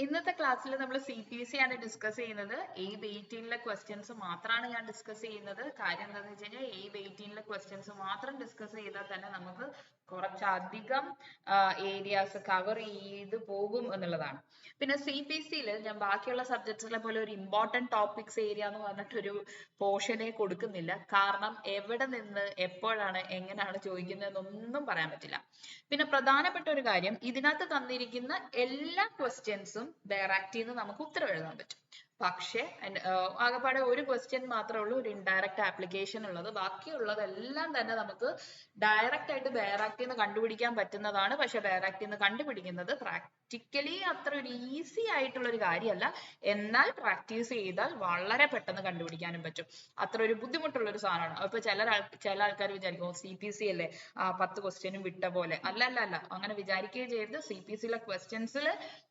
ഇന്നത്തെ ക്ലാസ്സിൽ നമ്മൾ CPC ആണ് ഡിസ്കസ് ചെയ്യുന്നത്. എയ്ബ് 18 ക്വസ്റ്റ്യൻസ് മാത്രമാണ് ഞാൻ ഡിസ്കസ് ചെയ്യുന്നത്. കാര്യം എന്താണെന്ന് വെച്ച് കഴിഞ്ഞാൽ എയ്ബ് 18 ക്വസ്റ്റ്യൻസ് മാത്രം ഡിസ്കസ് ചെയ്താൽ തന്നെ നമുക്ക് കുറച്ചധികം ഏരിയാസ് കവർ ചെയ്ത് പോകും എന്നുള്ളതാണ്. പിന്നെ CPC-യിൽ ഞാൻ ബാക്കിയുള്ള സബ്ജക്ട്സിലെ പോലെ ഒരു ഇമ്പോർട്ടൻറ്റ് ടോപ്പിക്സ് ഏരിയ എന്ന് പറഞ്ഞിട്ടൊരു പോർഷനെ കൊടുക്കുന്നില്ല. കാരണം എവിടെ നിന്ന് എപ്പോഴാണ് എങ്ങനെയാണ് ചോദിക്കുന്നതെന്നൊന്നും പറയാൻ പറ്റില്ല. പിന്നെ പ്രധാനപ്പെട്ട ഒരു കാര്യം, ഇതിനകത്ത് തന്നിരിക്കുന്ന എല്ലാ ക്വസ്റ്റ്യൻസും ഡയറക്റ്റ് ചെയ്ത് നമുക്ക് ഉത്തരം എഴുതാൻ പറ്റും. പക്ഷെ ആകെപ്പാടെ ഒരു ക്വസ്റ്റ്യൻ മാത്രമേ ഉള്ളൂ ഒരു ഇൻഡയറക്റ്റ് ആപ്ലിക്കേഷൻ ഉള്ളത്. ബാക്കിയുള്ളതെല്ലാം തന്നെ നമുക്ക് ഡയറക്റ്റ് ആയിട്ട് ബെയറാക്റ്റിൽ നിന്ന് കണ്ടുപിടിക്കാൻ പറ്റുന്നതാണ്. പക്ഷെ ബെയറാക്റ്റിൽ നിന്ന് കണ്ടുപിടിക്കുന്നത് പ്രാക്ടിക്കലി അത്ര ഒരു ഈസി ആയിട്ടുള്ള ഒരു കാര്യമല്ല. എന്നാൽ പ്രാക്ടീസ് ചെയ്താൽ വളരെ പെട്ടെന്ന് കണ്ടുപിടിക്കാനും പറ്റും. അത്ര ഒരു ബുദ്ധിമുട്ടുള്ള ഒരു സാധനമാണ്. അപ്പൊ ചില ആൾക്കാർ വിചാരിക്കും CPC അല്ലേ 10 ക്വസ്റ്റ്യനും വിട്ട പോലെ. അല്ല, അങ്ങനെ വിചാരിക്കുകയും ചെയ്യരുത്. CPC-യിലെ ക്വസ്റ്റ്യൻസിൽ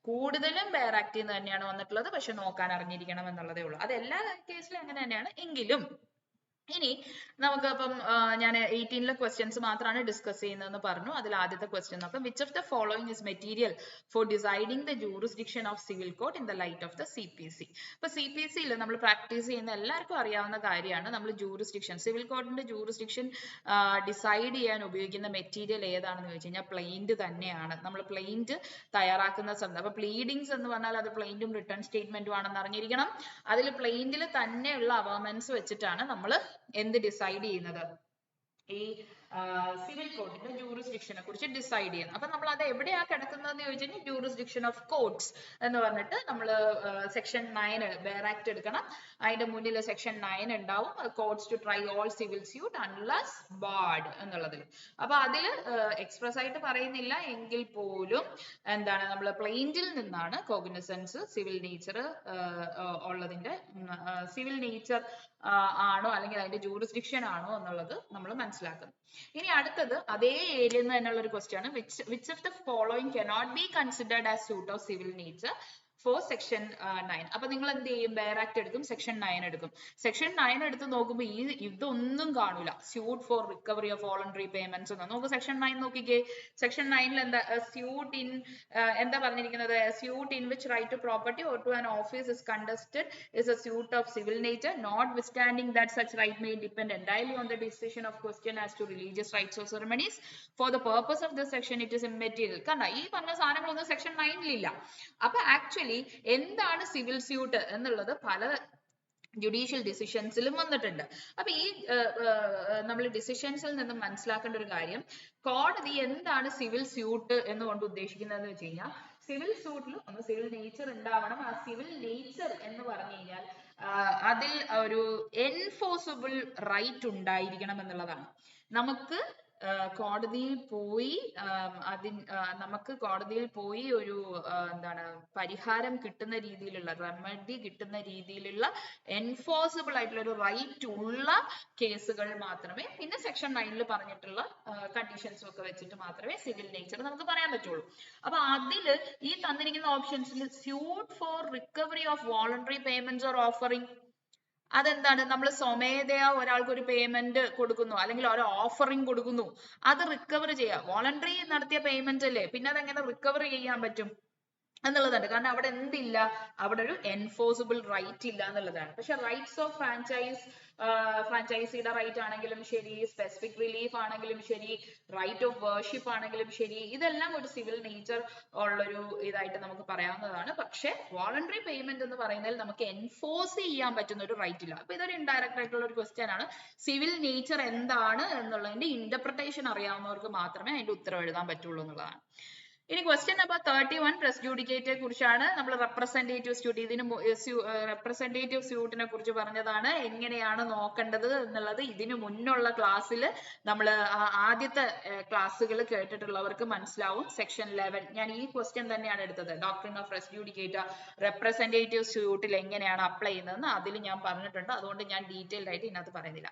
കൂടുതലും ബെയറാക്റ്റിൽ നിന്ന് തന്നെയാണ് വന്നിട്ടുള്ളത്. പക്ഷെ നോക്കാൻ അറിഞ്ഞിരിക്കണം എന്നുള്ളതേ ഉള്ളൂ. അത് എല്ലാ കേസിലും അങ്ങനെ തന്നെയാണ്. എങ്കിലും ഇനി നമുക്ക് അപ്പം ഞാൻ 18 ക്വസ്റ്റ്യൻസ് മാത്രമാണ് ഡിസ്കസ് ചെയ്യുന്നതെന്ന് പറഞ്ഞു. അതിൽ ആദ്യത്തെ ക്വസ്റ്റ്യൻ നോക്കാം. Which of the following is material for deciding the jurisdiction of civil code in the light of the CPC? ഇപ്പൊ CPC-യിൽ നമ്മൾ പ്രാക്ടീസ് ചെയ്യുന്ന എല്ലാവർക്കും അറിയാവുന്ന കാര്യമാണ്. നമ്മൾ ജൂറിസ്ഡിക്ഷൻ സിവിൽ കോഡിന്റെ ജൂറിസ്ഡിക്ഷൻ ഡിസൈഡ് ചെയ്യാൻ ഉപയോഗിക്കുന്ന മെറ്റീരിയൽ ഏതാണെന്ന് ചോദിച്ചു കഴിഞ്ഞാൽ പ്ലെയിന്റ് തന്നെയാണ്. നമ്മൾ പ്ലെയിന്റ് തയ്യാറാക്കുന്ന സമയത്ത് അപ്പൊ പ്ലീഡിങ്സ് എന്ന് പറഞ്ഞാൽ അത് പ്ലെയിന്റും റിട്ടേൺ സ്റ്റേറ്റ്മെന്റും ആണെന്ന് അറിഞ്ഞിരിക്കണം. അതിൽ പ്ലെയിന്റിൽ തന്നെയുള്ള അവമെന്റ്സ് വെച്ചിട്ടാണ് നമ്മൾ എന്ത് ഡിസൈഡ് ചെയ്യുന്നത്, ഈ സിവിൽ കോഡിന്റെ ജൂറിസ്ഡിക്ഷനെ കുറിച്ച് ഡിസൈഡ് ചെയ്യുന്നത്. അപ്പൊ നമ്മൾ അത് എവിടെയാ കിടക്കുന്നതെന്ന് ചോദിച്ചു കഴിഞ്ഞാൽ ജൂറിസ്ഡിക്ഷൻ ഓഫ് കോഡ്സ് എന്ന് പറഞ്ഞിട്ട് നമ്മൾ സെക്ഷൻ 9 ബെയർ ആക്ട് എടുക്കണം. അതിന്റെ മുന്നിൽ സെക്ഷൻ 9 ഉണ്ടാവും, codes to try all civil suit unless barred എന്നുള്ളതിൽ. അപ്പൊ അതിൽ എക്സ്പ്രസ് ആയിട്ട് പറയുന്നില്ല എങ്കിൽ പോലും എന്താണ് നമ്മൾ പ്ലെയിന്റിൽ നിന്നാണ് കോഗ്നിസൻസ് സിവിൽ നേച്ചർ ഉള്ളതിന്റെ സിവിൽ നേച്ചർ ആണോ അല്ലെങ്കിൽ അതിന്റെ ജൂറിസ്ഡിക്ഷൻ ആണോ എന്നുള്ളത് നമ്മൾ മനസ്സിലാക്കുന്നു. ഇനി അടുത്തത് അതേ ഏരിയ തന്നെയുള്ള ഒരു ക്വസ്റ്റ്യൻ ആണ്. Which of the following cannot be considered as suite of civil nature four section 9? അപ്പൊ നിങ്ങൾ എന്ത് ചെയ്യും? ബെയർ ആക്ട് എടുക്കും, സെക്ഷൻ 9 എടുക്കും. സെക്ഷൻ 9 എടുത്ത് നോക്കുമ്പോൾ ഇതൊന്നും കാണൂല. Suit for recovery of voluntary payments എന്ന് നമുക്ക് സെക്ഷൻ 9 നോക്കിക്കേ. സെക്ഷൻ 9 എന്താ സ്യൂട്ട് ഇൻ എന്താ പറഞ്ഞിരിക്കുന്നത്? Suit in which right to property or to an office is contested is a suit of civil nature, notwithstanding that such right may depend entirely on the decision of question as to religious rites or ceremonies. For the purpose of this section, it is immaterial. കണ്ട ഈ പറഞ്ഞ സാധനങ്ങളൊന്നും section 9 ഇല്ല. അപ്പൊ actually എന്താണ് civil suit എന്നുള്ളത് പല judicial ഡിസിഷൻസിലും വന്നിട്ടുണ്ട്. അപ്പൊ ഈ നമ്മൾ ഡിസിഷൻസിൽ നിന്നും മനസ്സിലാക്കേണ്ട ഒരു കാര്യം, കോടതി എന്താണ് സിവിൽ സ്യൂട്ട് എന്നുകൊണ്ട് ഉദ്ദേശിക്കുന്നതെന്ന് വെച്ച് കഴിഞ്ഞാൽ സിവിൽ സ്യൂട്ടിൽ ഒന്ന് സിവിൽ നേച്ചർ ഉണ്ടാവണം. ആ സിവിൽ നേച്ചർ എന്ന് പറഞ്ഞു കഴിഞ്ഞാൽ അതിൽ ഒരു എൻഫോഴ്സിബിൾ റൈറ്റ് ഉണ്ടായിരിക്കണം എന്നുള്ളതാണ്. നമുക്ക് കോടതിയിൽ പോയി നമുക്ക് കോടതിയിൽ പോയി ഒരു എന്താണ് പരിഹാരം കിട്ടുന്ന രീതിയിലുള്ള റെമഡി കിട്ടുന്ന രീതിയിലുള്ള എൻഫോഴ്സിബിൾ ആയിട്ടുള്ള ഒരു റൈറ്റ് ഉള്ള കേസുകൾ മാത്രമേ, പിന്നെ സെക്ഷൻ 9 പറഞ്ഞിട്ടുള്ള കണ്ടീഷൻസും ഒക്കെ വെച്ചിട്ട് മാത്രമേ സിവിൽ നേച്ചർ നമുക്ക് പറയാൻ പറ്റുള്ളൂ. അപ്പൊ അതില് ഈ തന്നിരിക്കുന്ന ഓപ്ഷൻസിൽ suit for recovery of voluntary payments or offering, അതെന്താണ്? നമ്മൾ സ്വമേധയാ ഒരാൾക്ക് ഒരു പേയ്മെന്റ് കൊടുക്കുന്നു അല്ലെങ്കിൽ ഒരു ഓഫറിംഗ് കൊടുക്കുന്നു, അത് റിക്കവർ ചെയ്യാം. വോളണ്ടറി നടത്തിയ പേയ്മെന്റ് അല്ലേ, പിന്നെ അതെങ്ങനെ റിക്കവർ ചെയ്യാൻ പറ്റും എന്നുള്ളതാണ്. കാരണം അവിടെ എന്തില്ല, അവിടെ ഒരു എൻഫോഴ്സിബിൾ റൈറ്റ് ഇല്ല എന്നുള്ളതാണ്. പക്ഷെ റൈറ്റ്സ് ഓഫ് ഫ്രാഞ്ചൈസിയുടെ റൈറ്റ് ആണെങ്കിലും ശരി, സ്പെസിഫിക് റിലീഫ് ആണെങ്കിലും ശരി, റൈറ്റ് ഓഫ് വർഷിപ്പ് ആണെങ്കിലും ശരി, ഇതെല്ലാം ഒരു സിവിൽ നേച്ചർ ഉള്ളൊരു ഇതായിട്ട് നമുക്ക് പറയാവുന്നതാണ്. പക്ഷെ വോളണ്ടറി പേയ്മെന്റ് എന്ന് പറയുന്നതിൽ നമുക്ക് എൻഫോഴ്സ് ചെയ്യാൻ പറ്റുന്ന ഒരു റൈറ്റ് ഇല്ല. അപ്പൊ ഇതൊരു ഇൻഡയറക്റ്റ് ആയിട്ടുള്ള ഒരു ക്വസ്റ്റ്യൻ ആണ്. സിവിൽ നേച്ചർ എന്താണ് എന്നുള്ളതിന്റെ ഇന്റർപ്രിട്ടേഷൻ അറിയാവുന്നവർക്ക് മാത്രമേ അതിന്റെ ഉത്തരം എഴുതാൻ പറ്റുള്ളൂ എന്നുള്ളതാണ്. ഇനി ക്വസ്റ്റ്യൻ നമ്പർ 31 പ്രസ് ജുഡിക്കേറ്റയെ കുറിച്ചാണ്. നമ്മൾ റെപ്രസെന്റേറ്റീവ് സ്യൂട്ട്, ഇതിന് റെപ്രസെന്റേറ്റീവ് സ്യൂട്ടിനെ കുറിച്ച് പറഞ്ഞതാണ്. എങ്ങനെയാണ് നോക്കേണ്ടത് എന്നുള്ളത് ഇതിനു മുന്നുള്ള ക്ലാസ്സിൽ നമ്മൾ ആദ്യത്തെ ക്ലാസ്സുകൾ കേട്ടിട്ടുള്ളവർക്ക് മനസ്സിലാവും. സെക്ഷൻ 11 ഞാൻ ഈ ക്വസ്റ്റ്യൻ തന്നെയാണ് എടുത്തത്. ഡോക്ട്രിൻ ഓഫ് റെസ് ജുഡിക്കേറ്റ റെപ്രസെന്റേറ്റീവ് സ്യൂട്ടിൽ എങ്ങനെയാണ് അപ്ലൈ ചെയ്യുന്നതെന്ന് അതിൽ ഞാൻ പറഞ്ഞിട്ടുണ്ട്. അതുകൊണ്ട് ഞാൻ ഡീറ്റെയിൽഡ് ആയിട്ട് ഇതിനകത്ത് പറയുന്നില്ല.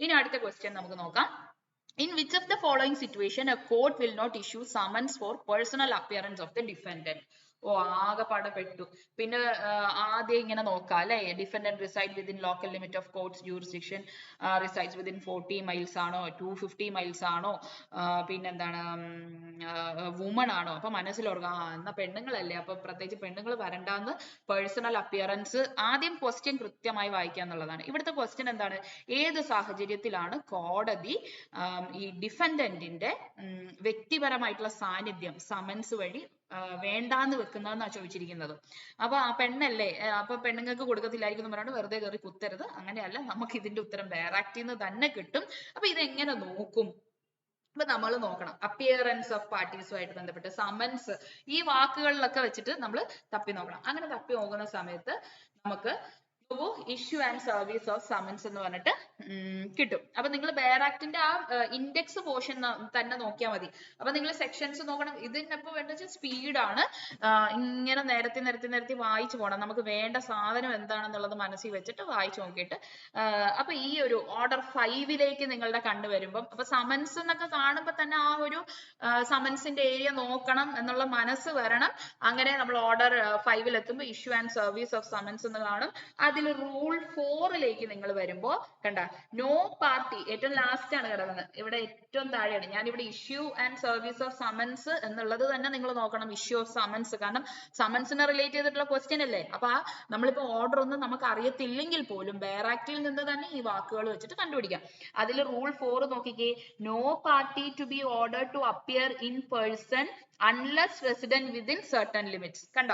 ഇനി അടുത്ത ക്വസ്റ്റ്യൻ നമുക്ക് നോക്കാം. In which of the following situation a court will not issue summons for personal appearance of the defendant? ഓ ആകെപ്പാടെ പെട്ടു. പിന്നെ ആദ്യം ഇങ്ങനെ നോക്കാം അല്ലെ, defendant reside within local limit of കോർട്ട്സ് jurisdiction, resides within 40 miles ആണോ 250 മൈൽസ് ആണോ, പിന്നെന്താണ് വുമൺ ആണോ. അപ്പൊ മനസ്സിലോർക്കുക എന്നാ പെണ്ണുങ്ങളല്ലേ, അപ്പൊ പ്രത്യേകിച്ച് പെണ്ണുങ്ങൾ വരണ്ടാന്ന്. പേഴ്സണൽ അപ്പിയറൻസ് ആദ്യം ക്വസ്റ്റ്യൻ കൃത്യമായി വായിക്കുക എന്നുള്ളതാണ്. ഇവിടുത്തെ ക്വസ്റ്റ്യൻ എന്താണ്, ഏത് സാഹചര്യത്തിലാണ് കോടതി ഈ ഡിഫൻഡന്റിന്റെ വ്യക്തിപരമായിട്ടുള്ള സാന്നിധ്യം സമൻസ് വഴി വേണ്ടാന്ന് വെക്കുന്നതെന്നാ ചോദിച്ചിരിക്കുന്നത്. അപ്പൊ ആ പെണ്ണല്ലേ, അപ്പൊ പെണ്ണുങ്ങൾക്ക് കൊടുക്കത്തില്ലായിരിക്കും എന്ന് പറഞ്ഞാൽ വെറുതെ കയറി കുത്തരുത്, അങ്ങനെയല്ല, നമുക്ക് ഇതിന്റെ ഉത്തരം വേറെ ആക്ടിന്ന് തന്നെ കിട്ടും. അപ്പൊ ഇതെങ്ങനെ നോക്കും, അപ്പൊ നമ്മൾ നോക്കണം അപ്പിയറൻസ് ഓഫ് പാർട്ടീസുമായിട്ട് ബന്ധപ്പെട്ട് സമൻസ് ഈ വാക്കുകളിലൊക്കെ വെച്ചിട്ട് നമ്മൾ തപ്പി നോക്കണം. അങ്ങനെ തപ്പി നോക്കുന്ന സമയത്ത് നമുക്ക് issue and service of summons എന്ന് പറഞ്ഞിട്ട് കിട്ടും. അപ്പൊ നിങ്ങൾ ബെയർ ആക്ടിന്റെ ആ ഇൻഡെക്സ് പോർഷൻ തന്നെ നോക്കിയാൽ മതി. അപ്പൊ നിങ്ങൾ സെക്ഷൻസ് നോക്കണം. ഇതിനപ്പോ വേണ്ടത് സ്പീഡാണ്, ഇങ്ങനെ നിരത്തി വായിച്ചു പോകണം. നമുക്ക് വേണ്ട സാധനം എന്താണെന്നുള്ളത് മനസ്സിൽ വെച്ചിട്ട് വായിച്ചു നോക്കിയിട്ട് അപ്പൊ ഈ ഒരു ഓർഡർ 5ലേക്ക് നിങ്ങളുടെ കണ്ടു വരുമ്പം അപ്പൊ സമൻസ് എന്നൊക്കെ കാണുമ്പോൾ തന്നെ ആ ഒരു സമൻസിന്റെ ഏരിയ നോക്കണം എന്നുള്ള മനസ്സ് വരണം. അങ്ങനെ നമ്മൾ ഓർഡർ 5ൽ എത്തുമ്പോൾ issue and service of summons എന്ന് കാണും. അതിൽ റൂൾ 4ലേക്ക് നിങ്ങൾ വരുമ്പോ കണ്ട നോ പാർട്ടി ഏറ്റവും ലാസ്റ്റ് ആണ് കിടക്കുന്നത്, ഇവിടെ ഏറ്റവും താഴെയാണ്. ഞാൻ ഇവിടെ issue and service of summons എന്നുള്ളത് തന്നെ നിങ്ങൾ നോക്കണം, ഇഷ്യൂ ഓഫ് സമൻസ്. കാരണം സമൻസിനെ റിലേറ്റ് ചെയ്തിട്ടുള്ള ക്വസ്റ്റ്യൻ അല്ലേ. അപ്പൊ നമ്മളിപ്പോ ഓർഡർ ഒന്നും നമുക്ക് അറിയത്തില്ലെങ്കിൽ പോലും ബെയർ ആക്ടിൽ നിന്ന് തന്നെ ഈ വാക്കുകൾ വെച്ചിട്ട് കണ്ടുപിടിക്കാം. അതിൽ റൂൾ 4 നോക്കിക്കേ, no party to be order to appear in person unless resident within certain limits. കണ്ട,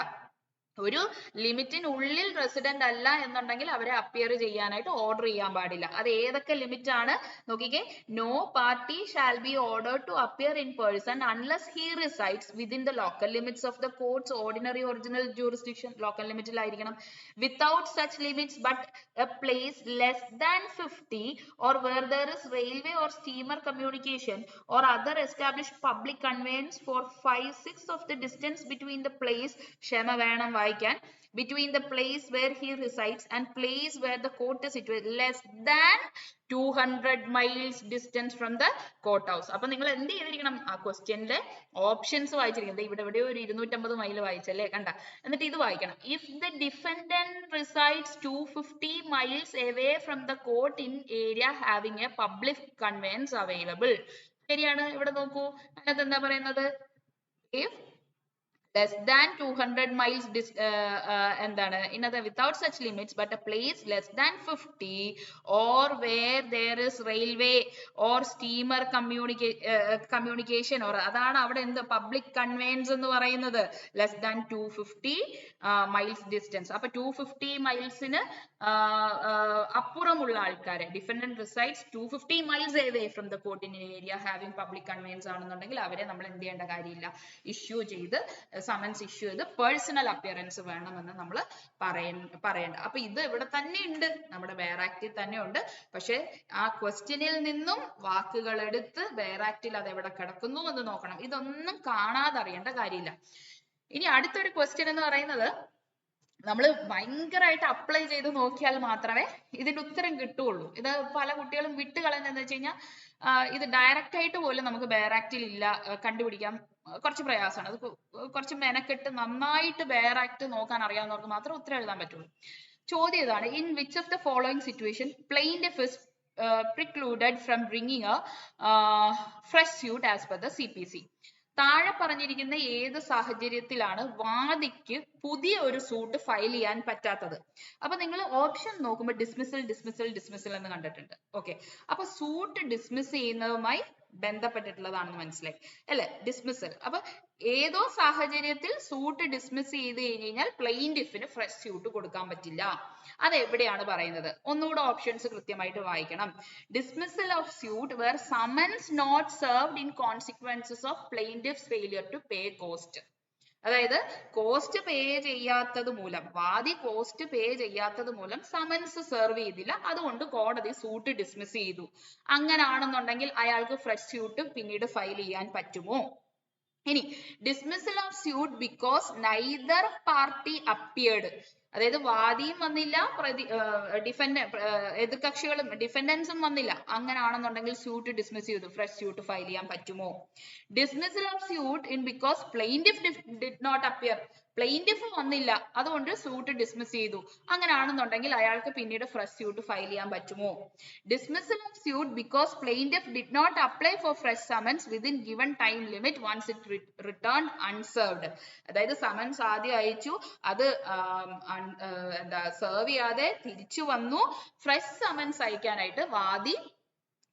ഒരു ലിമിറ്റിനുള്ളിൽ റെസിഡന്റ് അല്ല എന്നുണ്ടെങ്കിൽ അവരെ അപ്പിയർ ചെയ്യാനായിട്ട് ഓർഡർ ചെയ്യാൻ പാടില്ല. അത് ഏതൊക്കെ ലിമിറ്റ് ആണ് നോക്കിക്കേ, no party shall be order to appear in person unless he resides within the local limits of the courts ordinary original jurisdiction, local ലിമിറ്റിലായിരിക്കണം. Without such limits but a place less than 50 or where there is railway or steamer communication or other established public conveyance for 5/6 of the distance between the place, ക്ഷമ വേണം വായിക്കാൻ, between the place where he resides and place where the court is situated, less than 200 miles distance from the court house. അപ്പൊ നിങ്ങൾ എന്ത് ചെയ്തിരിക്കണം, ആ ക്വസ്റ്റ്യനിലെ options വായിച്ചിരിക്കുന്നത്. ഇവിടെ എവിടെയോ ഒരു 250 മൈൽ വായിച്ചല്ലേ, കണ്ട. എന്നിട്ട് ഇത് വായിക്കണം, if the defendant resides 250 miles away from the court in area having a public conveyance available. ശരിയാണ്. ഇവിടെ നോക്കൂ, അതിനകത്ത് എന്താ പറയുന്നത്, if less than 200 miles എന്താണ് ഇന്നത് without such limits but a place less than 50 or where there is railway or steamer communication or അതാണ് അവിടെ എന്ത് public conveyance എന്ന് പറയുന്നത്, less than 250 miles distance. അപ്പൊ 250 മൈൽസിന് അപ്പുറമുള്ള ആൾക്കാരെ, defendant resides 250 miles away from the court in an area having public conveyance ആണെന്നുണ്ടെങ്കിൽ അവരെ നമ്മൾ എന്ത് ചെയ്യേണ്ട കാര്യമില്ല, ഇഷ്യൂ ചെയ്ത് സമൻസ് ഇഷ്യൂ ചെയ്ത് പേഴ്സണൽ അപ്പിയറൻസ് വേണമെന്ന് നമ്മൾ പറയേണ്ട. അപ്പൊ ഇത് ഇവിടെ തന്നെ ഉണ്ട്, നമ്മുടെ ബെയർ ആക്ടിൽ തന്നെ ഉണ്ട്. പക്ഷെ ആ ക്വസ്റ്റ്യനിൽ നിന്നും വാക്കുകൾ എടുത്ത് ബെയർ ആക്ടിൽ അത് എവിടെ കിടക്കുന്നു എന്ന് നോക്കണം. ഇതൊന്നും കാണാതെ അറിയേണ്ട കാര്യമില്ല. ഇനി അടുത്തൊരു ക്വസ്റ്റ്യൻ എന്ന് പറയുന്നത് നമ്മൾ ഭയങ്കരമായിട്ട് അപ്ലൈ ചെയ്ത് നോക്കിയാൽ മാത്രമേ ഇതിന്റെ ഉത്തരം കിട്ടുള്ളൂ. ഇത് പല കുട്ടികളും വിട്ട് കളയുന്നതെന്ന് വെച്ച് കഴിഞ്ഞാൽ ഇത് ഡയറക്റ്റ് ആയിട്ട് പോലും നമുക്ക് ബെയർ ആക്ടിൽ ഇല്ല, കണ്ടുപിടിക്കാൻ കുറച്ച് പ്രയാസമാണ്. അത് കുറച്ച് മെനക്കെട്ട് നന്നായിട്ട് ബെയർ ആക്ട് നോക്കാൻ അറിയാവുന്നവർക്ക് മാത്രമേ ഉത്തരം എഴുതാൻ പറ്റുള്ളൂ. ചോദ്യം ഇതാണ്, in which of the following situation plaintiff is precluded from bringing a fresh suit as per the CPC. താഴെ പറഞ്ഞിരിക്കുന്ന ഏത് സാഹചര്യത്തിലാണ് വാദിക്ക് പുതിയ ഒരു സൂട്ട് ഫയൽ ചെയ്യാൻ പറ്റാത്തത്? അപ്പൊ നിങ്ങൾ ഓപ്ഷൻ നോക്കുമ്പോൾ ഡിസ്മിസൽ എന്ന് കണ്ടിട്ടുണ്ട്. ഓക്കെ, അപ്പൊ സൂട്ട് ഡിസ്മിസ് ചെയ്യുന്നതുമായി ബന്ധപ്പെട്ടിട്ടുള്ളതാണെന്ന് മനസ്സിലായി അല്ലെ, ഡിസ്മിസൽ. അപ്പൊ ഏതോ സാഹചര്യത്തിൽ സൂട്ട് ഡിസ്മിസ് ചെയ്ത് കഴിഞ്ഞാൽ പ്ലെയിന്റിഫിന് ഫ്രഷ് സ്യൂട്ട് കൊടുക്കാൻ പറ്റില്ല. അത് എവിടെയാണ് പറയുന്നത്? ഒന്നുകൂടെ ഓപ്ഷൻസ് കൃത്യമായിട്ട് വായിക്കണം. Dismissal of suit where summons not served in consequences of plaintiff's failure to pay cost. അതായത് കോസ്റ്റ് പേ ചെയ്യാത്തത് മൂലം, വാദി കോസ്റ്റ് പേ ചെയ്യാത്തത് മൂലം സമൻസ് സെർവ് ചെയ്തില്ല, അതുകൊണ്ട് കോടതി സൂട്ട് ഡിസ്മിസ് ചെയ്തു. അങ്ങനാണെന്നുണ്ടെങ്കിൽ അയാൾക്ക് ഫ്രഷ് സ്യൂട്ട് പിന്നീട് ഫയൽ ചെയ്യാൻ പറ്റുമോ? ഇനി dismissal of suit because neither party appeared, അതായത് വാദിയും വന്നില്ല, എതിർകക്ഷികളും ഡിഫൻഡൻസും വന്നില്ല, അങ്ങനെയാണെന്നുണ്ടെങ്കിൽ സ്യൂട്ട് ഡിസ്മിസ് ചെയ്തു, ഫ്രഷ് സ്യൂട്ട് ഫയൽ ചെയ്യാൻ പറ്റുമോ? Dismissal of suit in because plaintiff did not appear, plaintiff വന്നില്ല, അതുകൊണ്ട് സ്യൂട്ട് ഡിസ്മിസ് ചെയ്തു. അങ്ങനെയാണെന്നുണ്ടെങ്കിൽ അയാൾക്ക് പിന്നീട് ഫ്രഷ് സ്യൂട്ട് ഫയൽ ചെയ്യാൻ പറ്റുമോ? Dismissal of suit because plaintiff did not apply for fresh summons within given time limit once it return unserved. അതായത് summons ആദ്യം അയച്ചു, അത് എന്താ സെർവ് ചെയ്യാതെ തിരിച്ചു വന്നു, ഫ്രഷ് സമൻസ് അയക്കാനായിട്ട് വാദി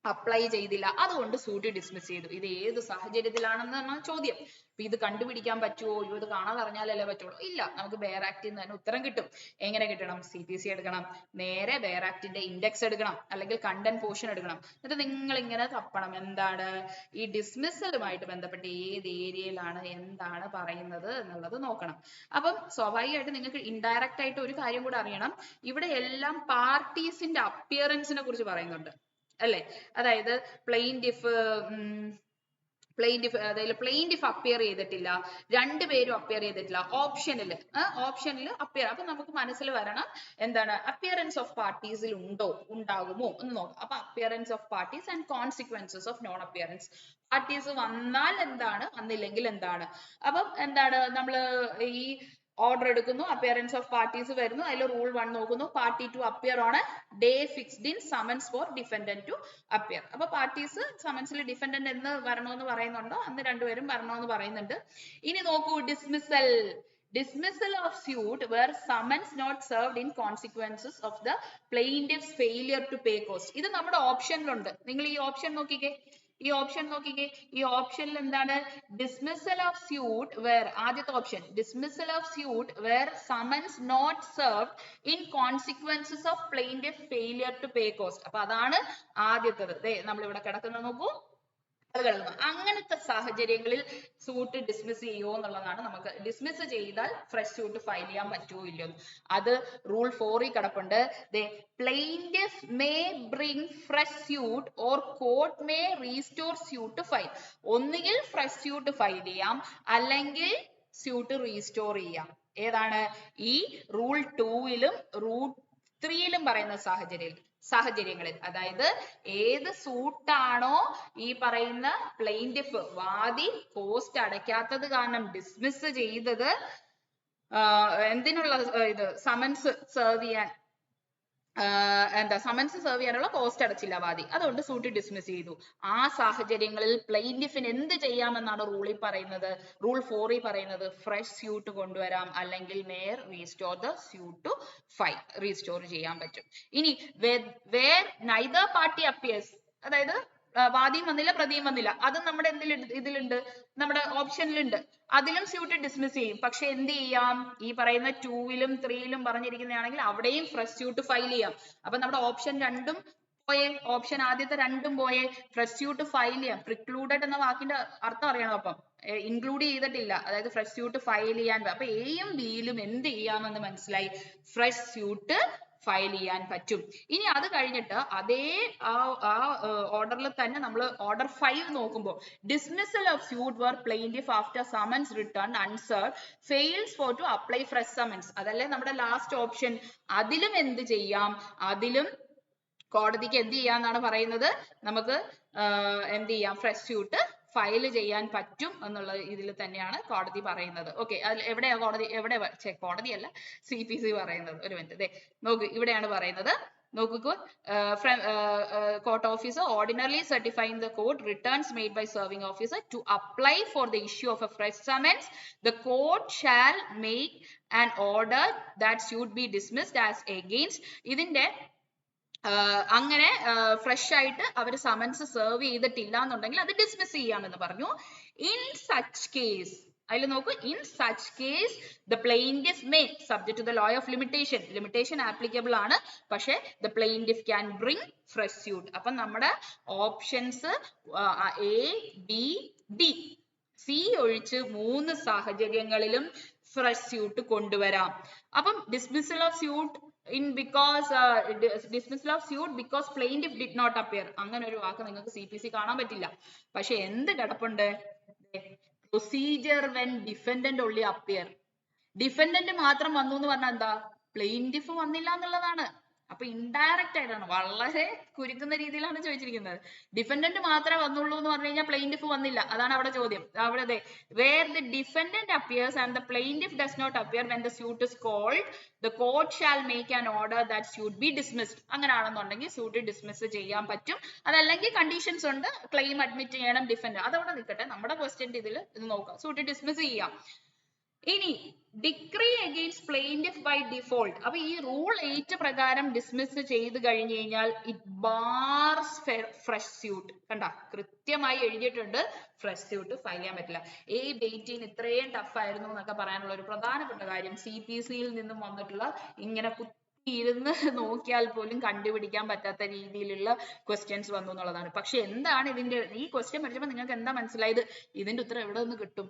അപ്ലൈ ചെയ്തില്ല, അതുകൊണ്ട് സൂട്ട് ഡിസ്മിസ് ചെയ്തു. ഇത് ഏത് സാഹചര്യത്തിലാണെന്നാണ് ചോദ്യം. അപ്പൊ ഇത് കണ്ടുപിടിക്കാൻ പറ്റുമോ? ഇത് കാണാതെ അറിഞ്ഞാലല്ലേ പറ്റുള്ളൂ? ഇല്ല, നമുക്ക് ബെയർ ആക്ടിൽ നിന്ന് തന്നെ ഉത്തരം കിട്ടും. എങ്ങനെ കിട്ടണം? CPC എടുക്കണം, നേരെ ബെയർ ആക്ടിന്റെ ഇൻഡെക്സ് എടുക്കണം, അല്ലെങ്കിൽ കണ്ടന്റ് പോർഷൻ എടുക്കണം. എന്നിട്ട് നിങ്ങൾ ഇങ്ങനെ തപ്പണം, എന്താണ് ഈ ഡിസ്മിസലുമായിട്ട് ബന്ധപ്പെട്ട് ഏത് ഏരിയയിലാണ് എന്താണ് പറയുന്നത് എന്നുള്ളത് നോക്കണം. അപ്പം സ്വാഭാവികമായിട്ട് നിങ്ങൾക്ക് ഇൻഡയറക്റ്റ് ആയിട്ട് ഒരു കാര്യം കൂടെ അറിയണം. ഇവിടെ എല്ലാം പാർട്ടീസിന്റെ അപ്പിയറൻസിനെ കുറിച്ച് പറയുന്നുണ്ട് അല്ലെ? അതായത് പ്ലെയിന്റിഫ് അപ്പിയർ ചെയ്തിട്ടില്ല, രണ്ടുപേരും അപ്പിയർ ചെയ്തിട്ടില്ല, ഓപ്ഷനിൽ അപ്പിയർ. അപ്പൊ നമുക്ക് മനസ്സിൽ വരണം എന്താണ് അപ്പിയറൻസ് ഓഫ് പാർട്ടീസിൽ ഉണ്ടാകുമോ എന്ന് നോക്കാം. അപ്പൊ appearance of parties and consequences of non appearance. Parties വന്നാൽ എന്താണ്, വന്നില്ലെങ്കിൽ എന്താണ്. അപ്പം എന്താണ് നമ്മൾ ഈ ഓർഡർ എടുക്കുന്നു, അപ്പിയറൻസ് ഓഫ് പാർട്ടീസ് വരുന്നു, അതിൽ റൂൾ 1 നോക്കുന്നു, party to appear on a day fixed in summons for defendant to appear. അപ്പൊ പാർട്ടീസ് സമൻസിൽ ഡിഫൻഡന്റ് എന്ന് വരണമെന്ന് പറയുന്നുണ്ടോ, അന്ന് രണ്ടുപേരും വരണമെന്ന് പറയുന്നുണ്ട്. ഇനി നോക്കൂ, dismissal of suit where summons not served in consequences of the plaintiff's failure to pay cost. ഇത് നമ്മുടെ ഓപ്ഷനിലുണ്ട്. നിങ്ങൾ ഈ ഓപ്ഷൻ നോക്കിക്കേ, ഈ ഓപ്ഷനിൽ എന്താണ്? ഡിസ്മിസൽ ഓഫ് സ്യൂട്ട് വേർ, ആദ്യത്തെ option dismissal of suit where summons not served in consequences of plaintiff failure to pay cost. അപ്പൊ അതാണ് ആദ്യത്തത്. നമ്മൾ ഇവിടെ കിടക്കുന്നത് നോക്കൂ, അത് കിടക്കുന്നു. അങ്ങനത്തെ സാഹചര്യങ്ങളിൽ സൂട്ട് ഡിസ്മിസ് ചെയ്യുമോ എന്നുള്ളതാണ്. നമുക്ക് ഡിസ്മിസ് ചെയ്താൽ ഫ്രഷ് സൂട്ട് ഫയൽ ചെയ്യാൻ പറ്റുമോ ഇല്ലയോ, അത് റൂൾ 4 കിടപ്പുണ്ട്. Plaintiff may bring fresh suit or court may restore suit to file. ഒന്നുകിൽ ഫ്രഷ് സ്യൂട്ട് ഫയൽ ചെയ്യാം, അല്ലെങ്കിൽ സ്യൂട്ട് റീസ്റ്റോർ ചെയ്യാം. ഏതാണ് ഈ റൂൾ 2-ലും റൂൾ 3-ലും പറയുന്ന സാഹചര്യങ്ങളിൽ. അതായത് ഏത് സൂട്ടാണോ ഈ പറയുന്ന പ്ലെയിന്റിഫ് വാദി കോസ്റ്റ് അടയ്ക്കാത്തത് കാരണം ഡിസ്മിസ് ചെയ്തത്, എന്തിനുള്ള ഇത് സമൻസ് സെർവ് ചെയ്യാൻ സമൻസ് സെർവ് ചെയ്യാനുള്ള കോസ്റ്റ് അടച്ചില്ല വാദി, അതുകൊണ്ട് സൂട്ട് ഡിസ്മിസ് ചെയ്തു. ആ സാഹചര്യങ്ങളിൽ പ്ലെയിന്റിഫിന് എന്ത് ചെയ്യാമെന്നാണ് റൂളിൽ പറയുന്നത്? റൂൾ 4 പറയുന്നത് ഫ്രഷ് സ്യൂട്ട് കൊണ്ടുവരാം, അല്ലെങ്കിൽ may or restore the suit to file, restore ചെയ്യാൻ പറ്റും. ഇനി വേർ നൈദർ പാർട്ടി അപ്പിയേഴ്സ്, അതായത് വാദിയും വന്നില്ല പ്രതിയും വന്നില്ല, അതും നമ്മുടെ ഇതിലുണ്ട്, നമ്മുടെ ഓപ്ഷനിലുണ്ട്, അതിലും സ്യൂട്ട് ഡിസ്മിസ് ചെയ്യും. പക്ഷെ എന്ത് ചെയ്യാം? ഈ പറയുന്ന 2-ലും 3-ലും പറഞ്ഞിരിക്കുന്നതാണെങ്കിൽ അവിടെയും ഫ്രഷ് സ്യൂട്ട് ഫയൽ ചെയ്യാം. അപ്പൊ നമ്മുടെ ഓപ്ഷൻ 2-ഉം പോയേ, ഓപ്ഷൻ ആദ്യത്തെ 2-ഉം പോയേ, ഫ്രഷ് സ്യൂട്ട് ഫയൽ ചെയ്യാം. പ്രിക്ലൂഡഡ് എന്ന വാക്കിന്റെ അർത്ഥം അറിയണം. അപ്പം ഇൻക്ലൂഡ് ചെയ്തിട്ടില്ല, അതായത് ഫ്രഷ് സ്യൂട്ട് ഫയൽ ചെയ്യാൻ. അപ്പൊ എയും ബിയിലും എന്ത് ചെയ്യാമെന്ന് മനസ്സിലായി, ഫ്രഷ് സ്യൂട്ട് ഫയൽ ചെയ്യാൻ പറ്റും. ഇനി അത് കഴിഞ്ഞിട്ട് അതേ ഓർഡറിൽ തന്നെ നമ്മൾ ഓർഡർ 5 നോക്കുമ്പോൾ dismissal of suit where plaintiff after summons return unserved fails for to apply fresh summons. അതല്ലേ നമ്മുടെ ലാസ്റ്റ് ഓപ്ഷൻ. അതിലും എന്ത് ചെയ്യാം? അതിലും കോടതിക്ക് എന്ത് ചെയ്യാന്നാണ് പറയുന്നത്? നമുക്ക് എന്ത് ചെയ്യാം? ഫ്രഷ് സ്യൂട്ട് ഫയൽ ചെയ്യാൻ പറ്റും എന്നുള്ള ഇതിൽ തന്നെയാണ് കോടതി പറയുന്നത്. ഓക്കെ, അതിൽ എവിടെയാ കോടതിയല്ല CPC പറയുന്നത്? ഒരു മിനിറ്റ്, നോക്കൂ, ഇവിടെയാണ് പറയുന്നത്. നോക്കൂ, court officer ordinarily certifying the court returns made by serving officer to apply for the issue of a fresh summons, the court shall make an order that suit be dismissed as against. ഇതിന്റെ അങ്ങനെ fresh ആയിട്ട് അവർ summons serve ചെയ്തിട്ടില്ല എന്നുണ്ടെങ്കിൽ അത് dismiss ചെയ്യാമെന്ന് പറഞ്ഞു. In such case, അതിൽ നോക്കൂ, in such case the plaintiff may subject to the law of limitation applicable ആണ്, പക്ഷെ the plaintiff can bring fresh suit. അപ്പം നമ്മുടെ options A, B, D, C ഒഴിച്ച് 3 സാഹചര്യങ്ങളിലും ഫ്രഷ് സ്യൂട്ട് കൊണ്ടുവരാം. അപ്പം dismissal of suit dismissal of suit because plaintiff did not appear, അങ്ങനെ ഒരു വാക്ക് നിങ്ങൾക്ക് CPC കാണാൻ പറ്റില്ല. പക്ഷെ എന്ത് കിടപ്പുണ്ട്? procedure when defendant only appear. Defendant മാത്രം വന്നു എന്ന് പറഞ്ഞാൽ എന്താ? പ്ലെയിന്റിഫ് വന്നില്ല എന്നുള്ളതാണ്. അപ്പൊ ഇൻഡയറക്റ്റ് ആയിട്ടാണ്, വളരെ കുരുക്കുന്ന രീതിയിലാണ് ചോദിച്ചിരിക്കുന്നത്. ഡിഫൻഡന്റ് മാത്രമേ വന്നുള്ളൂ എന്ന് പറഞ്ഞു കഴിഞ്ഞാൽ പ്ലെയിൻറ്റിഫ് വന്നില്ല, അതാണ് അവിടെ ചോദ്യം. അവിടെ where the defendant appears and the plaintiff does not appear when the suit is called the court shall make an order that suit be dismissed. അങ്ങനെയാണെന്നുണ്ടെങ്കിൽ സ്യൂട്ട് ഡിസ്മിസ് ചെയ്യാൻ പറ്റും. അതല്ലെങ്കിൽ കണ്ടീഷൻസ് ഉണ്ട്, ക്ലെയിം അഡ്മിറ്റ് ചെയ്യണം ഡിഫൻഡന്റ്. അതവിടെ നിൽക്കട്ടെ, നമ്മുടെ question ഇതിൽ ഇത് നോക്കാം. സ്യൂട്ട് ഡിസ്മിസ് ചെയ്യാം. ഇനി decree against plaintiff by default. അപ്പൊ ഈ റൂൾ 8 പ്രകാരം ഡിസ്മിസ് ചെയ്ത് കഴിഞ്ഞു കഴിഞ്ഞാൽ ഇറ്റ് ബാർസ് ഫ്രഷ് സ്യൂട്ട്. കണ്ട, കൃത്യമായി എഴുതിയിട്ടുണ്ട്, ഫ്രഷ് സ്യൂട്ട് ഫയൽ ചെയ്യാൻ പറ്റില്ല. A18 ഇത്രയും ടഫ് ആയിരുന്നു എന്നൊക്കെ പറയാനുള്ള ഒരു പ്രധാനപ്പെട്ട കാര്യം CPC-യിൽ നിന്നും വന്നിട്ടുള്ള ഇങ്ങനെ ഇരുന്ന് നോക്കിയാൽ പോലും കണ്ടുപിടിക്കാൻ പറ്റാത്ത രീതിയിലുള്ള ക്വസ്റ്റ്യൻസ് വന്നു എന്നുള്ളതാണ്. പക്ഷെ എന്താണ് ഇതിന്റെ, ഈ ക്വസ്റ്റ്യൻ പഠിച്ചപ്പോൾ നിങ്ങൾക്ക് എന്താ മനസ്സിലായത്? ഇതിന്റെ ഉത്തരം എവിടെ നിന്ന് കിട്ടും?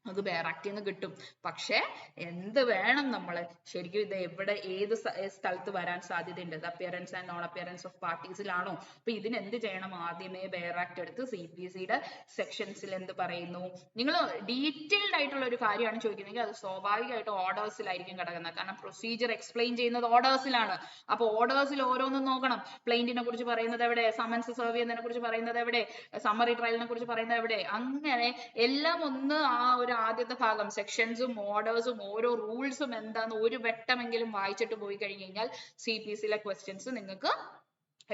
അത് ബെയറാക്റ്റിൽ നിന്ന് കിട്ടും. പക്ഷെ എന്ത് വേണം നമ്മള് ശരിക്കും ഇത് എവിടെ ഏത് സ്ഥലത്ത് വരാൻ സാധ്യതയുണ്ട്? Appearance and non appearance of പാർട്ടീസിലാണോ? അപ്പൊ ഇതിന് എന്ത് ചെയ്യണം? ആദ്യമേ ബെയറാക്ട് എടുത്ത് CPC-യുടെ സെക്ഷൻസിൽ എന്ത് പറയുന്നു? നിങ്ങൾ ഡീറ്റെയിൽഡ് ആയിട്ടുള്ള ഒരു കാര്യമാണ് ചോദിക്കുന്നതെങ്കിൽ അത് സ്വാഭാവികമായിട്ട് ഓർഡേഴ്സിലായിരിക്കും കിടക്കുന്നത്. കാരണം പ്രൊസീജിയർ എക്സ്പ്ലെയിൻ ചെയ്യുന്നത് ഓർഡേഴ്സിലാണ്. അപ്പൊ ഓർഡേഴ്സിൽ ഓരോന്നും നോക്കണം. പ്ലെയിന്റിനെ കുറിച്ച് പറയുന്നത് എവിടെ? സമൻസ് സെർവ് ചെയ്യുന്നതിനെ കുറിച്ച് പറയുന്നത് എവിടെ? സമ്മറി ട്രയലിനെ കുറിച്ച് പറയുന്നത് എവിടെ? അങ്ങനെ എല്ലാം ഒന്ന് ആ ഒരു ആദ്യത്തെ ഭാഗം സെക്ഷൻസും ഓർഡേഴ്സും ഓരോ റൂൾസും എന്താന്ന് ഒരു വട്ടമെങ്കിലും വായിച്ചിട്ട് പോയി കഴിഞ്ഞു കഴിഞ്ഞാൽ CPC-യിലെ ക്വസ്റ്റ്യൻസ് നിങ്ങൾക്ക്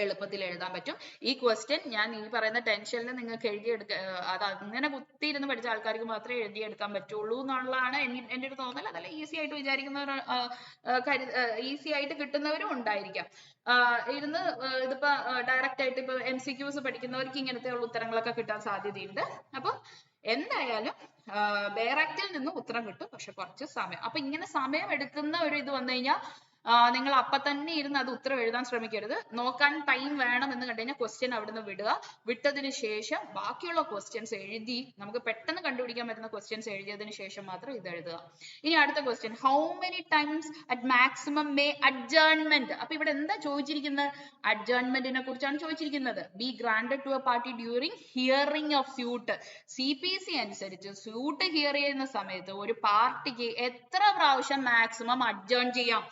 എളുപ്പത്തിൽ എഴുതാൻ പറ്റും. ഈ ക്വസ്റ്റ്യൻ ഞാൻ ഈ പറയുന്ന ടെൻഷനിൽ നിങ്ങൾക്ക് എഴുതിയെടുക്ക, അത് അങ്ങനെ കുത്തിയിരുന്ന് പഠിച്ച ആൾക്കാർക്ക് മാത്രമേ എഴുതിയെടുക്കാൻ പറ്റുള്ളൂ എന്നുള്ളതാണ് എൻ്റെ ഒരു തോന്നൽ. അതല്ല ഈസി ആയിട്ട് വിചാരിക്കുന്നവർ, ഈസി ആയിട്ട് കിട്ടുന്നവരും ഉണ്ടായിരിക്കാം. ഇരുന്ന് ഇതിപ്പോ ഡയറക്റ്റ് ആയിട്ട് ഇപ്പൊ MCQs പഠിക്കുന്നവർക്ക് ഇങ്ങനത്തെ ഉള്ള ഉത്തരങ്ങളൊക്കെ കിട്ടാൻ സാധ്യതയുണ്ട്. അപ്പൊ എന്തായാലും ബെയറാക്റ്റിൽ നിന്ന് ഉത്തരം കിട്ടും, പക്ഷെ കുറച്ച് സമയം. അപ്പൊ ഇങ്ങനെ സമയം എടുക്കുന്ന ഒരു ഇത് വന്നു കഴിഞ്ഞാൽ നിങ്ങൾ അപ്പൊ തന്നെ ഇരുന്ന് അത് ഉത്തരം എഴുതാൻ ശ്രമിക്കരുത്. നോക്കാൻ ടൈം വേണം എന്ന് കണ്ടു കഴിഞ്ഞാൽ ക്വസ്റ്റ്യൻ അവിടുന്ന് വിടുക. വിട്ടതിന് ശേഷം ബാക്കിയുള്ള ക്വസ്റ്റ്യൻസ് എഴുതി നമുക്ക് പെട്ടെന്ന് കണ്ടുപിടിക്കാൻ പറ്റുന്ന ക്വസ്റ്റ്യൻസ് എഴുതിയതിന് ശേഷം മാത്രം ഇത് എഴുതുക. ഇനി അടുത്ത question, how many times at maximum may adjournment. അപ്പൊ ഇവിടെ എന്താ ചോദിച്ചിരിക്കുന്നത്? അഡ്ജേൺമെന്റിനെ കുറിച്ചാണ് ചോദിച്ചിരിക്കുന്നത്. Be granted to a party during hearing of suit. CPC അനുസരിച്ച് സ്യൂട്ട് ഹിയർ ചെയ്യുന്ന സമയത്ത് ഒരു പാർട്ടിക്ക് എത്ര പ്രാവശ്യം മാക്സിമം അഡ്ജേൺ ചെയ്യാം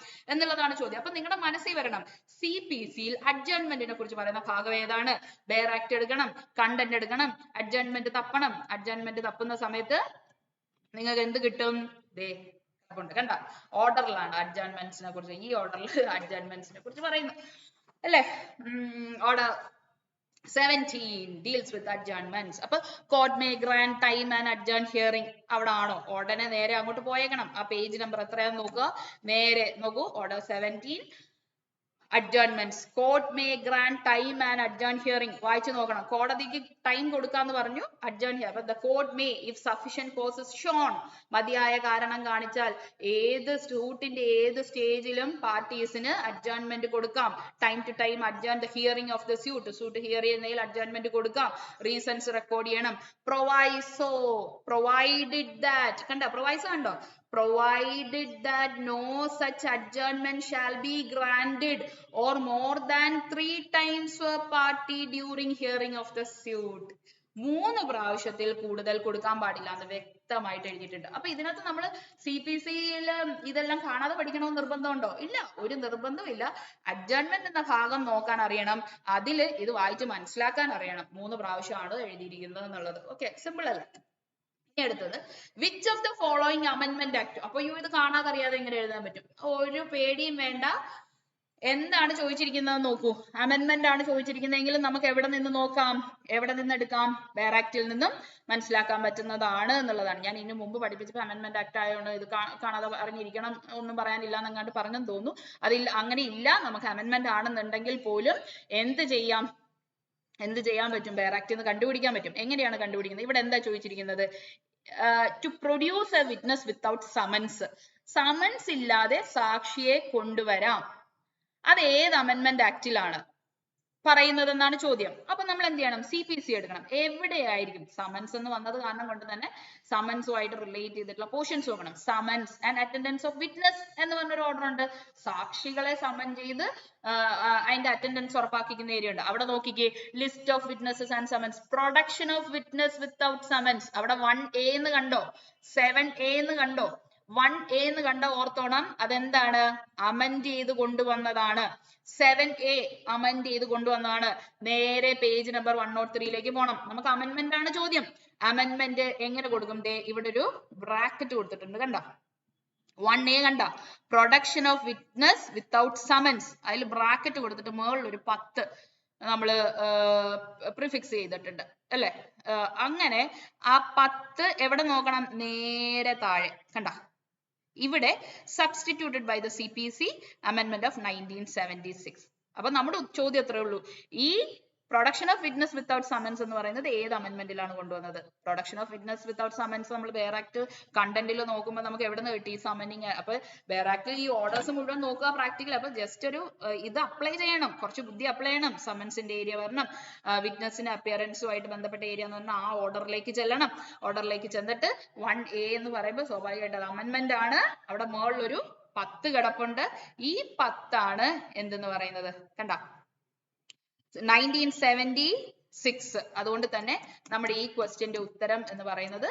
എന്നുള്ളതാണ് ചോദ്യം. അപ്പൊ നിങ്ങളുടെ മനസ്സിൽ വരണം, CPC-യിൽ അഡ്ജേൺമെന്റിനെ കുറിച്ച് പറയുന്ന ഭാഗം ഏതാണ്? ബെയറാക്ട് എടുക്കണം, കണ്ടന്റ് എടുക്കണം, അഡ്ജേൺമെന്റ് തപ്പണം. അഡ്ജേൺമെന്റ് തപ്പുന്ന സമയത്ത് നിങ്ങൾക്ക് എന്ത് കിട്ടും? ദേ കണ്ട, ഓർഡറിലാണ് അഡ്ജേൺമെന്റ്സിനെ കുറിച്ച്, ഈ ഓർഡറിൽ അഡ്ജേൺമെന്റ്സിനെ കുറിച്ച് പറയുന്നു അല്ലേ? Order 17 deals with adjournments. അപ്പൊ court may grant time and adjourn hearing. അവിടെ ആണോ? ഉടനെ നേരെ അങ്ങോട്ട് പോയേക്കണം. ആ പേജ് നമ്പർ എത്രയാന്ന് നോക്കുക, നേരെ നോക്കൂ. Order 17 adjournments. Court may grant time and adjourn hearing. വായിച്ചു നോക്കണം. കോടതിക്ക് ടൈം കൊടുക്കാന്ന് പറഞ്ഞു, adjourn hearing. അപ്പൊ the court may, if sufficient cause is shown, മതിയായ കാരണം കാണിച്ചാൽ ഏത് സ്യൂട്ടിന്റെ ഏത് സ്റ്റേജിലും പാർട്ടീസിന് അഡ്ജേൺമെന്റ് കൊടുക്കാം. Time to time adjourn the hearing of the suit. Suit hear ചെയ്യുന്നതിൽ അഡ്ജേൺമെന്റ് കൊടുക്കാം. റീസൺസ് റെക്കോർഡ് ചെയ്യണം. പ്രൊവൈസോ, provided that, കണ്ടോ പ്രൊവൈസോ കണ്ടോ? Provided that no such adjournment shall be granted or more than 3 times per party during hearing of the suit. 3 പ്രാവശ്യത്തിൽ കൂടുതൽ കൊടുക്കാൻ പാടില്ല എന്ന് വ്യക്തമായിട്ട് എഴുതിയിട്ടുണ്ട്. അപ്പൊ ഇതിനകത്ത് നമ്മൾ CPC-യിൽ ഇതെല്ലാം കാണാതെ പഠിക്കണമെന്ന് നിർബന്ധമുണ്ടോ? ഇല്ല, ഒരു നിർബന്ധമില്ല. അഡ്ജേൺമെന്റ് എന്ന ഭാഗം നോക്കാൻ അറിയണം, അതില് ഇത് വായിച്ച് മനസ്സിലാക്കാൻ അറിയണം. 3 പ്രാവശ്യമാണ് എഴുതിയിരിക്കുന്നത് എന്നുള്ളത്. ഓക്കെ, സിമ്പിൾ അല്ലേ? അടുത്തത്, വിച്ച് ഓഫ് ദ ഫോളോയിങ് അമെൻമെന്റ് ആക്ട്. അപ്പൊ ഇത് കാണാതെ അറിയാതെ എങ്ങനെ എഴുതാൻ പറ്റും? ഒരു പേടിയും വേണ്ട. എന്താണ് ചോദിച്ചിരിക്കുന്നത് നോക്കൂ. അമെൻമെന്റ് ആണ് ചോദിച്ചിരിക്കുന്നതെങ്കിൽ നമുക്ക് എവിടെ നിന്ന് നോക്കാം, എവിടെ നിന്ന് എടുക്കാം? ബെയറാക്റ്റിൽ നിന്നും മനസ്സിലാക്കാൻ പറ്റുന്നതാണ് എന്നുള്ളതാണ്. ഞാൻ ഇതിനു മുമ്പ് പഠിപ്പിച്ചപ്പോൾ അമെൻമെന്റ് ആക്ട് ആയതുകൊണ്ട് ഇത് കാണാതെ അറിഞ്ഞിരിക്കണം ഒന്നും പറയാനില്ല എന്നങ്ങാണ്ട് പറഞ്ഞെന്ന് തോന്നുന്നു. അതിൽ അങ്ങനെ ഇല്ല. നമുക്ക് അമെൻമെന്റ് ആണെന്നുണ്ടെങ്കിൽ പോലും എന്ത് ചെയ്യാൻ പറ്റും? ബെയറാക്റ്റിൽ നിന്ന് കണ്ടുപിടിക്കാൻ പറ്റും. എങ്ങനെയാണ് കണ്ടുപിടിക്കുന്നത്? ഇവിടെ എന്താ ചോദിച്ചിരിക്കുന്നത്? To produce a witness without summons. Summons ഇല്ലാതെ സാക്ഷിയെ കൊണ്ടുവരാം. അത് ഏത് അമെൻമെന്റ് ആക്ടിലാണ് പറയുന്നത് എന്നാണ് ചോദ്യം. അപ്പൊ നമ്മൾ എന്ത് ചെയ്യണം? CPC എടുക്കണം. എവിടെയായിരിക്കും? സമൻസ് എന്ന് വന്നത് കാരണം കൊണ്ട് തന്നെ സമൻസുമായിട്ട് റിലേറ്റ് ചെയ്തിട്ടുള്ള പോർഷൻസ് നോക്കണം. Summons and attendance of witness എന്ന് പറഞ്ഞൊരു ഓർഡർ ഉണ്ട്. സാക്ഷികളെ സമൻ ചെയ്ത് അതിന്റെ അറ്റൻഡൻസ് ഉറപ്പാക്കിക്കുന്ന ഏരിയ ഉണ്ട്. അവിടെ നോക്കിക്കേ, list of witnesses and summons, production of witness without summons. അവിടെ 1A എന്ന് കണ്ടോ? 7A എന്ന് കണ്ടോ? 1A എന്ന് കണ്ട ഓർത്തോണം, അതെന്താണ്? അമെൻഡ് ചെയ്ത് കൊണ്ടുവന്നതാണ്. 7A അമെൻഡ് ചെയ്ത് കൊണ്ടുവന്നതാണ്. നേരെ പേജ് നമ്പർ 103 പോണം. നമുക്ക് അമെൻമെന്റ് ആണ് ചോദ്യം. അമെൻമെന്റ് എങ്ങനെ കൊടുക്കും? ദേ ഇവിടെ ഒരു ബ്രാക്കറ്റ് കൊടുത്തിട്ടുണ്ട്, കണ്ടോ? 1A കണ്ട, production of witness without summons, അതിൽ ബ്രാക്കറ്റ് കൊടുത്തിട്ട് മുകളിൽ ഒരു 10 നമ്മള് പ്രിഫിക്സ് ചെയ്തിട്ടുണ്ട് അല്ലെ? അങ്ങനെ ആ 10 എവിടെ നോക്കണം? നേരെ താഴെ കണ്ട, ഇവിടെ സബ്സ്റ്റിറ്റ്യൂട്ടഡ് ബൈ ദ CPC അമെൻമെന്റ് ഓഫ് 1976. അപ്പൊ നമ്മുടെ ചോദ്യം എത്രയേ ഉള്ളൂ, ഈ production of witness without summons എന്ന് പറയുന്നത് ഏത് അമെൻമെന്റിലാണ് കൊണ്ടുവന്നത്? Production of witness without summons നമ്മൾ ബെയർ ആക്ട് കണ്ടന്റിൽ നോക്കുമ്പോൾ നമുക്ക് എവിടെ നിന്ന് കിട്ടി? സമനിങ്. അപ്പൊ ബെയർ ആക്ട് ഈ ഓർഡേഴ്സ് മുഴുവൻ നോക്കുക പ്രാക്ടിക്കൽ. അപ്പൊ ജസ്റ്റ് ഒരു ഇത് അപ്ലൈ ചെയ്യണം, കുറച്ച് ബുദ്ധി അപ്ലൈ ചെയ്യണം. സമൻസിന്റെ ഏരിയ വരണം, വിറ്റ്നസിന്റെ അപ്പിയറൻസുമായിട്ട് ബന്ധപ്പെട്ട ഏരിയ എന്ന് പറഞ്ഞാൽ ആ ഓർഡറിലേക്ക് ചെല്ലണം. ഓർഡറിലേക്ക് ചെന്നിട്ട് 1A എന്ന് പറയുമ്പോൾ സ്വാഭാവികമായിട്ട് അത് അമെൻമെന്റ് ആണ്. അവിടെ മുകളിൽ ഒരു 10 കിടപ്പുണ്ട്. ഈ 10 ആണ് എന്തെന്ന് പറയുന്നത്? കണ്ട, 1976. അതുകൊണ്ട് തന്നെ നമ്മുടെ ഈ ക്വസ്റ്റ്യന്റെ ഉത്തരം എന്ന് പറയുന്നത്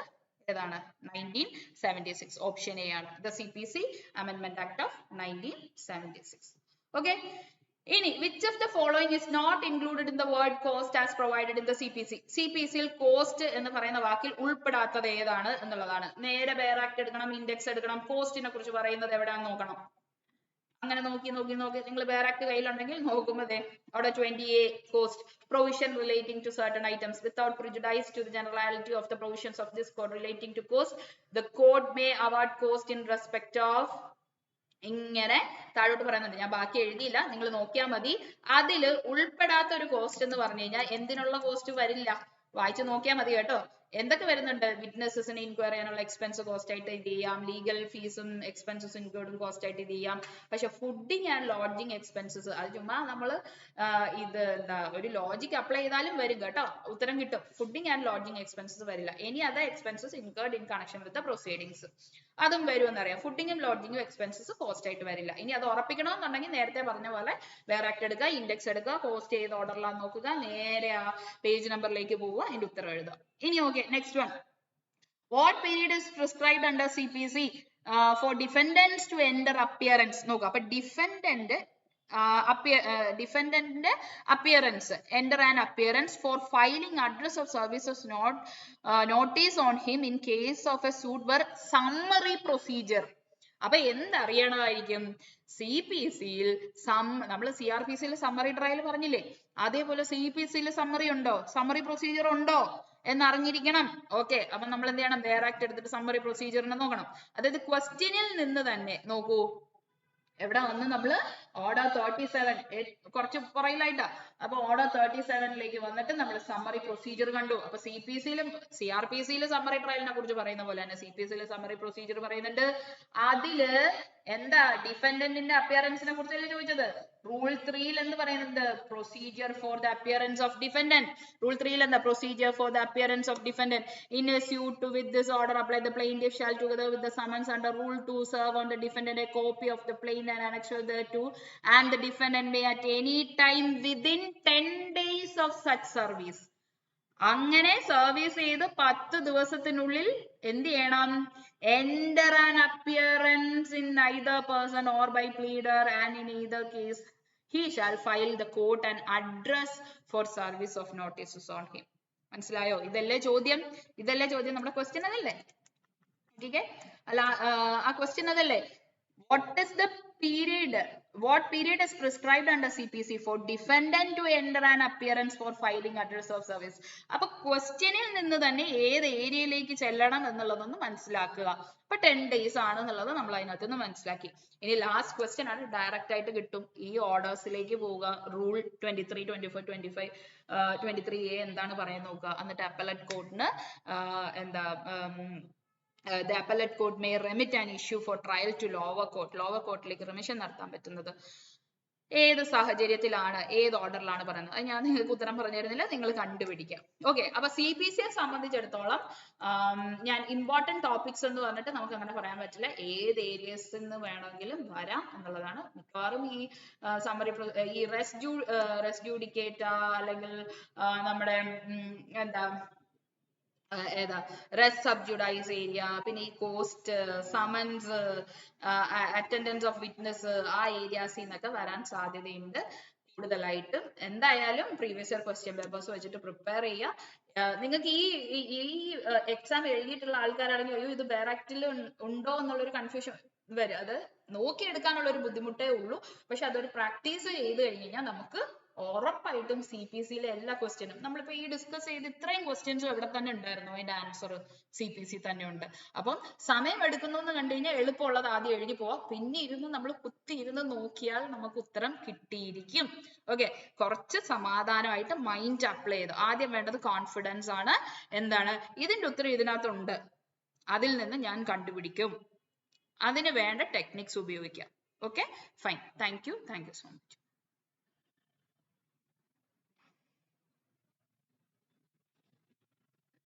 ഏതാണ്? 1976. ഓപ്ഷൻ എ ആണ്. ദ CPC അമെൻമെന്റ് ആക്ട് ഓഫ് 1976. ഓക്കെ. ഇനി which of the following is not included in the word cost as provided in the CPC? CPC യിൽ കോസ്റ്റ് എന്ന് പറയുന്ന വാക്കിൽ ഉൾപ്പെടാത്തത് ഏതാണ് എന്നുള്ളതാണ്. നേരെ ബെയർ ആക്ട് എടുക്കണം, ഇൻഡെക്സ് എടുക്കണം. കോസ്റ്റിനെ കുറിച്ച് പറയുന്നത് എവിടെയാണെന്ന് നോക്കണം. അങ്ങനെ നോക്കി നിങ്ങൾ ബെയർ ആക്ട് കയ്യിലുണ്ടെങ്കിൽ നോക്കുമ്പോൾ അവിടെ 20A cost provision relating to certain items without prejudice to the generality of the provisions of this code relating to cost, the code may award cost in respect of. ഇങ്ങനെ താഴോട്ട് പറയുന്നുണ്ട്. ഞാൻ ബാക്കി എഴുതിയില്ല, നിങ്ങൾ നോക്കിയാൽ മതി. അതിൽ ഉൾപ്പെടാത്ത ഒരു കോസ്റ്റ് എന്ന് പറഞ്ഞു കഴിഞ്ഞാൽ എന്തിനുള്ള കോസ്റ്റ് വരില്ല? വായിച്ചു നോക്കിയാൽ മതി കേട്ടോ. എന്തൊക്കെ വരുന്നുണ്ട്? വിറ്റ്നസസിന് ഇൻക്വയറി ചെയ്യാനുള്ള എക്സ്പെൻസ് കോസ്റ്റ് ആയിട്ട് ഇത് ചെയ്യാം, ലീഗൽ ഫീസും എക്സ്പെൻസസ് ഇൻക്ലൂഡും കോസ്റ്റ് ആയിട്ട് ഇത് ചെയ്യാം. പക്ഷെ ഫുഡിങ് ആൻഡ് ലോഡ്ജിങ് എക്സ്പെൻസസ് അത് ചുമ്മാ നമ്മള് ഇത് എന്താ ഒരു ലോജിക്ക് അപ്ലൈ ചെയ്താലും വരും കേട്ടോ, ഉത്തരം കിട്ടും. ഫുഡിങ് ആൻഡ് ലോഡ്ജിങ് എക്സ്പെൻസസ് വരില്ല. Any other expenses incurred in connection with the proceedings, അതും വരുമെന്നറിയാം. ഫുഡിങ്ങും ലോഡ്ജിങ്ങും എക്സ്പെൻസസ് കോസ്റ്റ് ആയിട്ട് വരില്ല. ഇനി അത് ഉറപ്പിക്കണമെന്നുണ്ടെങ്കിൽ നേരത്തെ പറഞ്ഞ പോലെ വേറെ ആക്ട് എടുക്കുക, ഇൻഡെക്സ് എടുക്കുക, കോസ്റ്റ് ചെയ്ത് ഓർഡറിലാന്ന് നോക്കുക, നേരെ ആ പേജ് നമ്പറിലേക്ക് പോവുക, അതിന്റെ ഉത്തരം എഴുതുക. ഇനി okay, next one. What period is prescribed under CPC for defendants to enter appearance? നോക്കുക. അപ്പൊ ഡിഫൻഡന്റ് ഡിഫൻഡന്റിന്റെ appearance, enter an appearance for filing address of services notice on him in case of a suit were summary procedure. അപ്പൊ എന്തറിയണമായിരിക്കും? CPC-യിൽ നമ്മൾ CRPC-യിൽ summary trial പറഞ്ഞില്ലേ, അതേപോലെ CPC-യിൽ summary ഉണ്ടോ, summary procedure ഉണ്ടോ എന്നറിഞ്ഞിരിക്കണം. Okay, അപ്പൊ നമ്മൾ എന്ത് ചെയ്യണം? ബെയർ ആക്ട് എടുത്തിട്ട് സമ്മറി പ്രൊസീജിയറിനെ നോക്കണം. അതായത് ക്വസ്റ്റ്യനിൽ നിന്ന് തന്നെ നോക്കൂ, എവിടെ വന്ന് നമ്മള് ഓർഡർ 37 കുറച്ച് പുറയിലായിട്ടാ. അപ്പൊ ഓർഡർ 37ലേക്ക് വന്നിട്ട് നമ്മൾ സമ്മറി പ്രൊസീജിയർ കണ്ടു. അപ്പൊ CPC-യിലും CRPC-യിലും സമ്മറി ട്രയലിനെ കുറിച്ച് പറയുന്ന പോലെ തന്നെ CPC-യിലും സമ്മറി പ്രൊസീജിയർ പറയുന്നുണ്ട്. അതില് എന്താ ഡിഫൻഡന്റിന്റെ അപ്പിയറൻസിനെ കുറിച്ചല്ലേ ചോദിച്ചത്? റൂൾ 3 എന്ന് പറയുന്നത് procedure for the appearance of defendant. Rule 3 എന്താ? Procedure for the appearance of defendant in a suit to with this order apply the plaintiff shall together with the summons under rule 2 serve on the defendant a copy of the plaint and annexure thereto, and the defendant may at any time within 10 days of such service. അങ്ങനെ service ചെയ്ത് 10 ദിവസത്തിനുള്ളിൽ എന്ത് ചെയ്യണം? enter an appearance in either person or by pleader, and in either case he shall file the court and address for service of notices on him. മനസ്സിലായോ? ഇതല്ലേ ചോദ്യം? നമ്മുടെ question അതല്ലേ? അല്ല, ആ ക്വസ്റ്റ്യൻ അതല്ലേ? What is the period? What period is prescribed under CPC for defendant to enter an appearance for filing address of service? അപ്പൊ ക്വസ്റ്റ്യനിൽ നിന്ന് തന്നെ ഏത് ഏരിയയിലേക്ക് ചെല്ലണം എന്നുള്ളതൊന്ന് മനസ്സിലാക്കുക. അപ്പൊ 10 days ആണെന്നുള്ളത് നമ്മൾ അതിനകത്ത് നിന്ന് മനസ്സിലാക്കി. ഇനി ലാസ്റ്റ് ക്വസ്റ്റ്യൻ ആണ്, ഡയറക്റ്റ് ആയിട്ട് കിട്ടും. ഈ ഓർഡേഴ്സിലേക്ക് പോവുക. റൂൾ 23, 24, 25, 23A എന്താണ് പറയുന്നത് നോക്കുക. എന്നിട്ട് അപ്പലറ്റ് കോർട്ടിന് എന്താ the appellate court may remit an issue for trial to lower court. lower courtലേക്ക് റിമിഷൻ നടത്താൻ പറ്റുന്നത് ഏത് സാഹചര്യത്തിലാണ്, ഏത് ഓർഡറിലാണ് പറയുന്നത്? അത് ഞാൻ നിങ്ങൾക്ക് ഉത്തരം പറഞ്ഞു തരുന്നില്ല, നിങ്ങൾ കണ്ടുപിടിക്കാം. ഓക്കെ, അപ്പൊ CPC-യെ സംബന്ധിച്ചിടത്തോളം ഞാൻ ഇമ്പോർട്ടന്റ് ടോപ്പിക്സ് എന്ന് പറഞ്ഞിട്ട് നമുക്ക് അങ്ങനെ പറയാൻ പറ്റില്ല. ഏത് ഏരിയസ് നിന്ന് വേണമെങ്കിലും വരാം എന്നുള്ളതാണ്. മിക്കവാറും ഈ സമ്മറി ഈ റെസ് ജൂഡിക്കേറ്റ അല്ലെങ്കിൽ നമ്മുടെ എന്താ ഏതാ റെസ് സബ്ജുഡൈസ് ഏരിയ, പിന്നെ ഈ cost, summons, attendance of witness, ആ ഏരിയാസിൽ നിന്നൊക്കെ വരാൻ സാധ്യതയുണ്ട് കൂടുതലായിട്ടും. എന്തായാലും പ്രീവിയസ് ഇയർ ക്വസ്റ്റ്യൻ പേപ്പേഴ്സ് വെച്ചിട്ട് പ്രിപ്പയർ ചെയ്യുക. നിങ്ങൾക്ക് ഈ എക്സാം എഴുതിയിട്ടുള്ള ആൾക്കാരാണെങ്കിൽ അയ്യോ ഇത് ബെയറാക്റ്റിൽ ഉണ്ടോ എന്നുള്ളൊരു കൺഫ്യൂഷൻ വരും. അത് നോക്കിയെടുക്കാനുള്ള ഒരു ബുദ്ധിമുട്ടേ ഉള്ളൂ. പക്ഷെ അതൊരു പ്രാക്ടീസ് ചെയ്ത് കഴിഞ്ഞ് കഴിഞ്ഞാൽ നമുക്ക് ഉറപ്പായിട്ടും CPC-യിലെ എല്ലാ ക്വസ്റ്റ്യനും, നമ്മളിപ്പോ ഈ ഡിസ്കസ് ചെയ്ത് ഇത്രയും ക്വസ്റ്റ്യൻസും എവിടെ തന്നെ ഉണ്ടായിരുന്നു, അതിന്റെ ആൻസർ CPC തന്നെ ഉണ്ട്. അപ്പം സമയം എടുക്കുന്നു എന്ന് കണ്ടു കഴിഞ്ഞാൽ എളുപ്പമുള്ളത് ആദ്യം എഴുതി പോവാം, പിന്നെ ഇരുന്ന് നമ്മൾ കുത്തി ഇരുന്ന് നോക്കിയാൽ നമുക്ക് ഉത്തരം കിട്ടിയിരിക്കും. ഓക്കെ, കുറച്ച് സമാധാനമായിട്ട് മൈൻഡ് അപ്ലൈ ചെയ്തു. ആദ്യം വേണ്ടത് കോൺഫിഡൻസ് ആണ്. എന്താണ് ഇതിന്റെ ഉത്തരം ഇതിനകത്തുണ്ട്, അതിൽ നിന്ന് ഞാൻ കണ്ടുപിടിക്കും, അതിന് വേണ്ട ടെക്നിക്സ് ഉപയോഗിക്കാം. Okay, fine. Thank you so much.